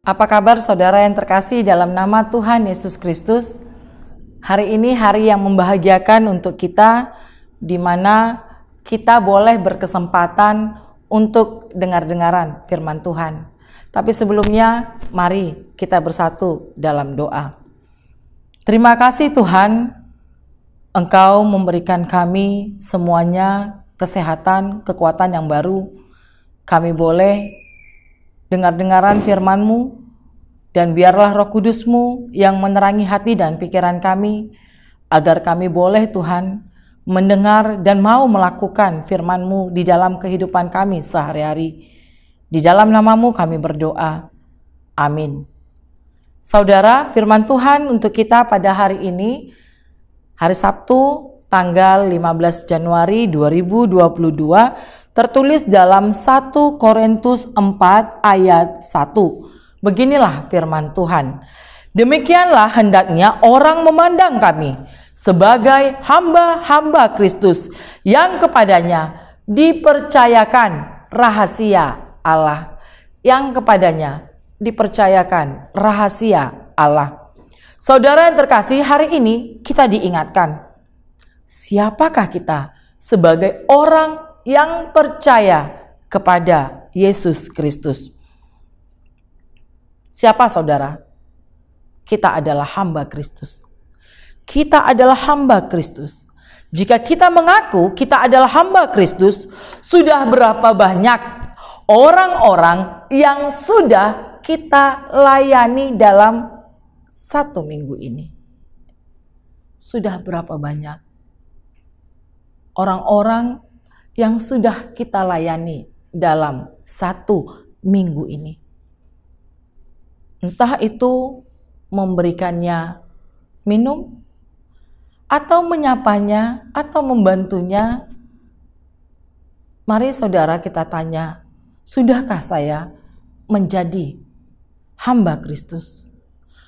Apa kabar saudara yang terkasih dalam nama Tuhan Yesus Kristus? Hari ini hari yang membahagiakan untuk kita, di mana kita boleh berkesempatan untuk dengar-dengaran firman Tuhan. Tapi sebelumnya, mari kita bersatu dalam doa. Terima kasih Tuhan, Engkau memberikan kami semuanya kesehatan, kekuatan yang baru. Kami boleh dengar-dengaran firman-Mu, dan biarlah Roh Kudus-Mu yang menerangi hati dan pikiran kami, agar kami boleh Tuhan mendengar dan mau melakukan firman-Mu di dalam kehidupan kami sehari-hari. Di dalam nama-Mu kami berdoa. Amin. Saudara, firman Tuhan untuk kita pada hari ini, hari Sabtu, tanggal 15 Januari 2022, tertulis dalam 1 Korintus 4 ayat 1. Beginilah firman Tuhan. Demikianlah hendaknya orang memandang kami sebagai hamba-hamba Kristus yang kepadanya dipercayakan rahasia Allah. Yang kepadanya dipercayakan rahasia Allah. Saudara yang terkasih, hari ini kita diingatkan, siapakah kita sebagai orang yang percaya kepada Yesus Kristus? Siapa saudara? Kita adalah hamba Kristus. Kita adalah hamba Kristus. Jika kita mengaku kita adalah hamba Kristus, sudah berapa banyak orang-orang yang sudah kita layani dalam 1 minggu ini? Sudah berapa banyak orang-orang yang sudah kita layani dalam 1 minggu ini? Entah itu memberikannya minum, atau menyapanya, atau membantunya. Mari saudara kita tanya, sudahkah saya menjadi hamba Kristus?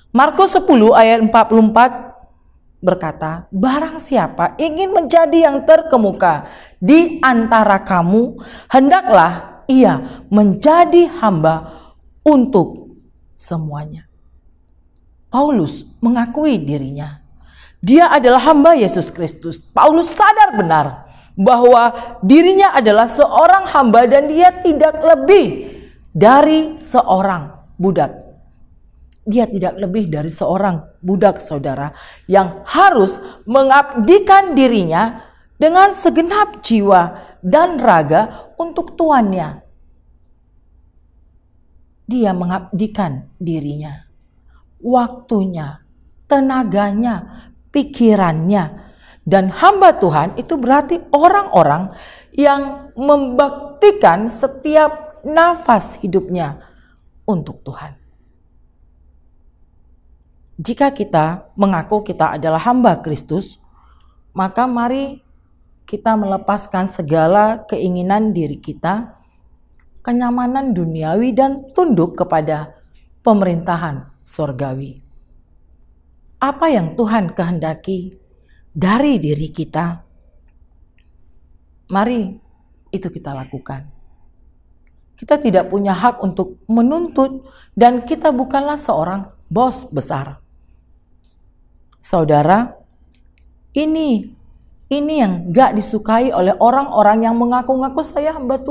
Markus 10 ayat 44 berkata, barang siapa ingin menjadi yang terkemuka di antara kamu, hendaklah ia menjadi hamba untuk semuanya. Paulus mengakui dirinya, dia adalah hamba Yesus Kristus. Paulus sadar benar bahwa dirinya adalah seorang hamba dan dia tidak lebih dari seorang budak. Dia tidak lebih dari seorang budak, saudara, yang harus mengabdikan dirinya dengan segenap jiwa dan raga untuk tuannya. Dia mengabdikan dirinya, waktunya, tenaganya, pikirannya. Dan hamba Tuhan itu berarti orang-orang yang membaktikan setiap nafas hidupnya untuk Tuhan. Jika kita mengaku kita adalah hamba Kristus, maka mari kita melepaskan segala keinginan diri kita, kenyamanan duniawi, dan tunduk kepada pemerintahan surgawi. Apa yang Tuhan kehendaki dari diri kita, mari itu kita lakukan. Kita tidak punya hak untuk menuntut, dan kita bukanlah seorang bos besar. Saudara, ini yang gak disukai oleh orang-orang yang mengaku-ngaku saya hamba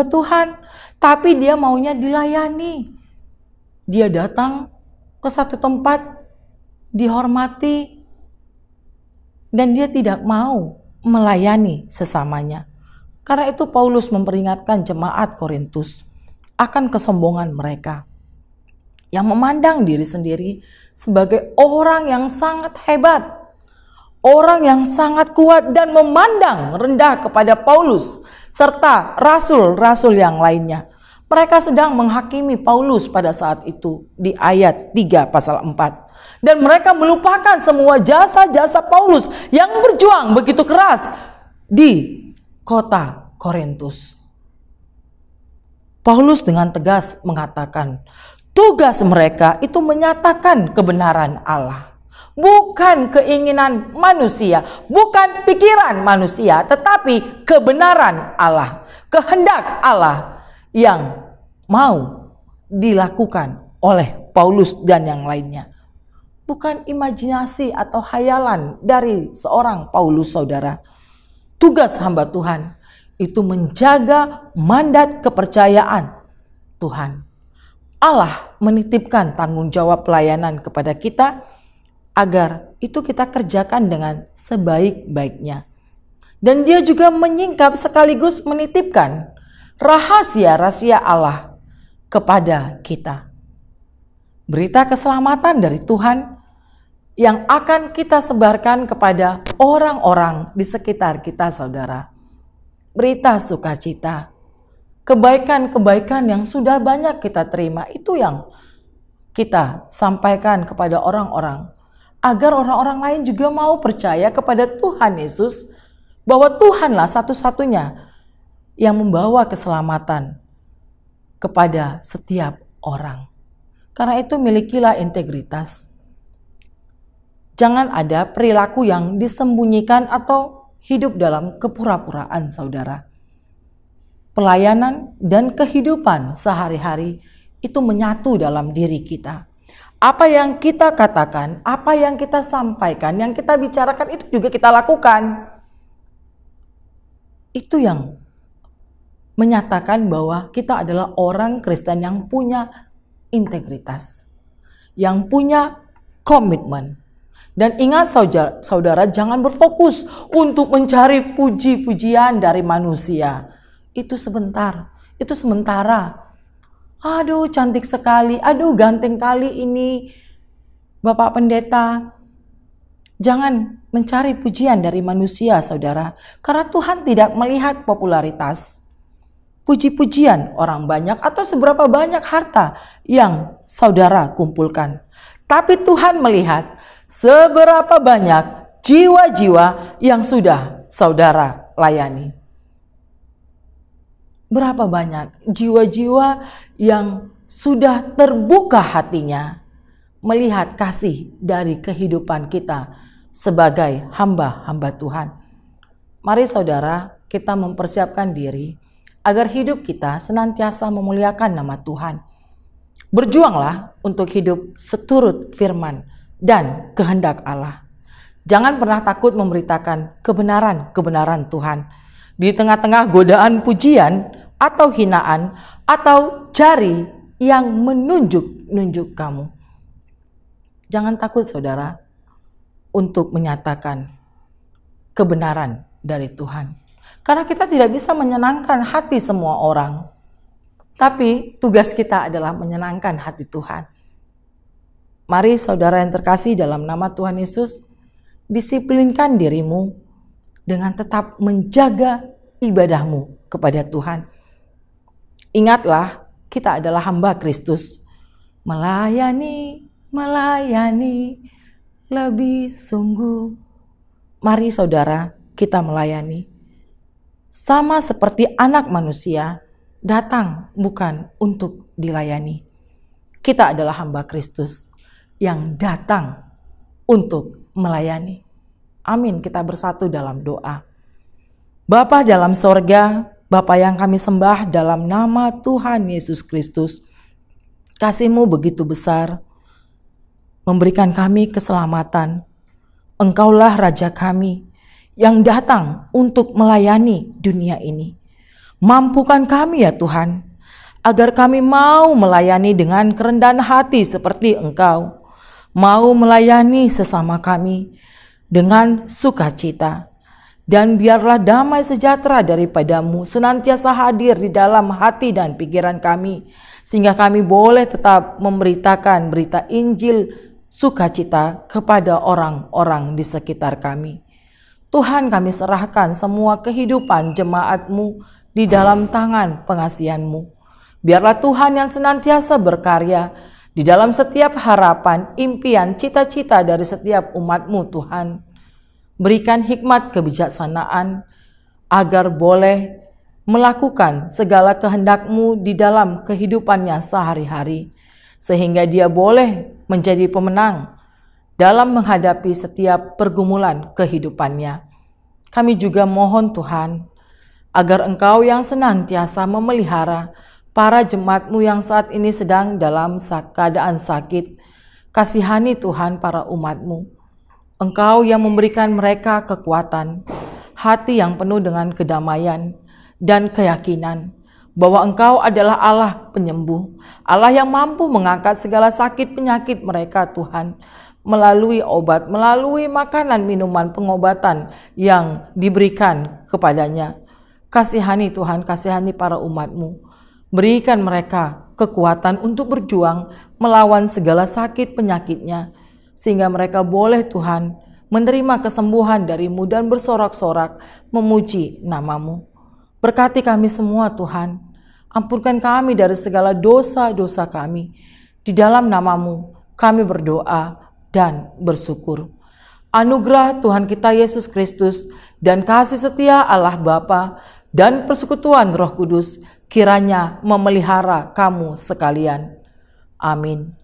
Tuhan, tapi dia maunya dilayani. Dia datang ke satu tempat, dihormati, dan dia tidak mau melayani sesamanya. Karena itu Paulus memperingatkan jemaat Korintus akan kesombongan mereka, yang memandang diri sendiri sebagai orang yang sangat hebat, orang yang sangat kuat, dan memandang rendah kepada Paulus serta rasul-rasul yang lainnya. Mereka sedang menghakimi Paulus pada saat itu di ayat 3 pasal 4. Dan mereka melupakan semua jasa-jasa Paulus yang berjuang begitu keras di kota Korintus. Paulus dengan tegas mengatakan, tugas mereka itu menyatakan kebenaran Allah. Bukan keinginan manusia, bukan pikiran manusia, tetapi kebenaran Allah, kehendak Allah yang mau dilakukan oleh Paulus dan yang lainnya. Bukan imajinasi atau hayalan dari seorang Paulus, saudara. Tugas hamba Tuhan itu menjaga mandat kepercayaan Tuhan. Allah menitipkan tanggung jawab pelayanan kepada kita agar itu kita kerjakan dengan sebaik-baiknya. Dan dia juga menyingkap sekaligus menitipkan rahasia-rahasia Allah kepada kita. Berita keselamatan dari Tuhan yang akan kita sebarkan kepada orang-orang di sekitar kita, saudara. Berita sukacita, kebaikan-kebaikan yang sudah banyak kita terima, itu yang kita sampaikan kepada orang-orang, agar orang-orang lain juga mau percaya kepada Tuhan Yesus, bahwa Tuhanlah satu-satunya yang membawa keselamatan kepada setiap orang. Karena itu milikilah integritas. Jangan ada perilaku yang disembunyikan atau hidup dalam kepura-puraan, saudara. Pelayanan dan kehidupan sehari-hari itu menyatu dalam diri kita. Apa yang kita katakan, apa yang kita sampaikan, yang kita bicarakan itu juga kita lakukan. Itu yang menyatakan bahwa kita adalah orang Kristen yang punya integritas, yang punya komitmen. Dan ingat saudara, jangan berfokus untuk mencari puji-pujian dari manusia. Itu sebentar, itu sementara. Aduh cantik sekali, aduh ganteng kali ini Bapak Pendeta. Jangan mencari pujian dari manusia, saudara. Karena Tuhan tidak melihat popularitas, puji-pujian orang banyak, atau seberapa banyak harta yang saudara kumpulkan. Tapi Tuhan melihat seberapa banyak jiwa-jiwa yang sudah saudara layani. Berapa banyak jiwa-jiwa yang sudah terbuka hatinya melihat kasih dari kehidupan kita sebagai hamba-hamba Tuhan. Mari saudara, kita mempersiapkan diri agar hidup kita senantiasa memuliakan nama Tuhan. Berjuanglah untuk hidup seturut firman dan kehendak Allah. Jangan pernah takut memberitakan kebenaran-kebenaran Tuhan. Di tengah-tengah godaan pujian atau hinaan atau jari yang menunjuk kamu. Jangan takut saudara untuk menyatakan kebenaran dari Tuhan. Karena kita tidak bisa menyenangkan hati semua orang. Tapi tugas kita adalah menyenangkan hati Tuhan. Mari saudara yang terkasih dalam nama Tuhan Yesus, disiplinkan dirimu dengan tetap menjaga ibadahmu kepada Tuhan. Ingatlah, kita adalah hamba Kristus. Melayani lebih sungguh. Mari saudara, kita melayani. Sama seperti anak manusia, datang bukan untuk dilayani. Kita adalah hamba Kristus yang datang untuk melayani. Amin, kita bersatu dalam doa. Bapa dalam sorga, Bapa yang kami sembah dalam nama Tuhan Yesus Kristus, kasih-Mu begitu besar, memberikan kami keselamatan. Engkaulah Raja kami yang datang untuk melayani dunia ini. Mampukan kami ya Tuhan, agar kami mau melayani dengan kerendahan hati seperti Engkau. Mau melayani sesama kami dengan sukacita. Dan biarlah damai sejahtera daripada-Mu senantiasa hadir di dalam hati dan pikiran kami, sehingga kami boleh tetap memberitakan berita Injil sukacita kepada orang-orang di sekitar kami. Tuhan, kami serahkan semua kehidupan jemaat-Mu di dalam tangan pengasihan-Mu. Biarlah Tuhan yang senantiasa berkarya di dalam setiap harapan, impian, cita-cita dari setiap umat-Mu Tuhan. Berikan hikmat kebijaksanaan agar boleh melakukan segala kehendak-Mu di dalam kehidupannya sehari-hari. Sehingga dia boleh menjadi pemenang dalam menghadapi setiap pergumulan kehidupannya. Kami juga mohon Tuhan, agar Engkau yang senantiasa memelihara para jemaat-Mu yang saat ini sedang dalam keadaan sakit. Kasihani Tuhan para umat-Mu. Engkau yang memberikan mereka kekuatan, hati yang penuh dengan kedamaian dan keyakinan bahwa Engkau adalah Allah penyembuh, Allah yang mampu mengangkat segala sakit penyakit mereka Tuhan, melalui obat, melalui makanan, minuman, pengobatan yang diberikan kepadanya. Kasihani Tuhan, kasihani para umat-Mu. Berikan mereka kekuatan untuk berjuang melawan segala sakit penyakitnya, sehingga mereka boleh Tuhan menerima kesembuhan dari-Mu dan bersorak-sorak memuji nama-Mu. Berkati kami semua Tuhan, ampunkan kami dari segala dosa-dosa kami. Di dalam nama-Mu kami berdoa dan bersyukur. Anugerah Tuhan kita Yesus Kristus dan kasih setia Allah Bapa dan persekutuan Roh Kudus kiranya memelihara kamu sekalian. Amin.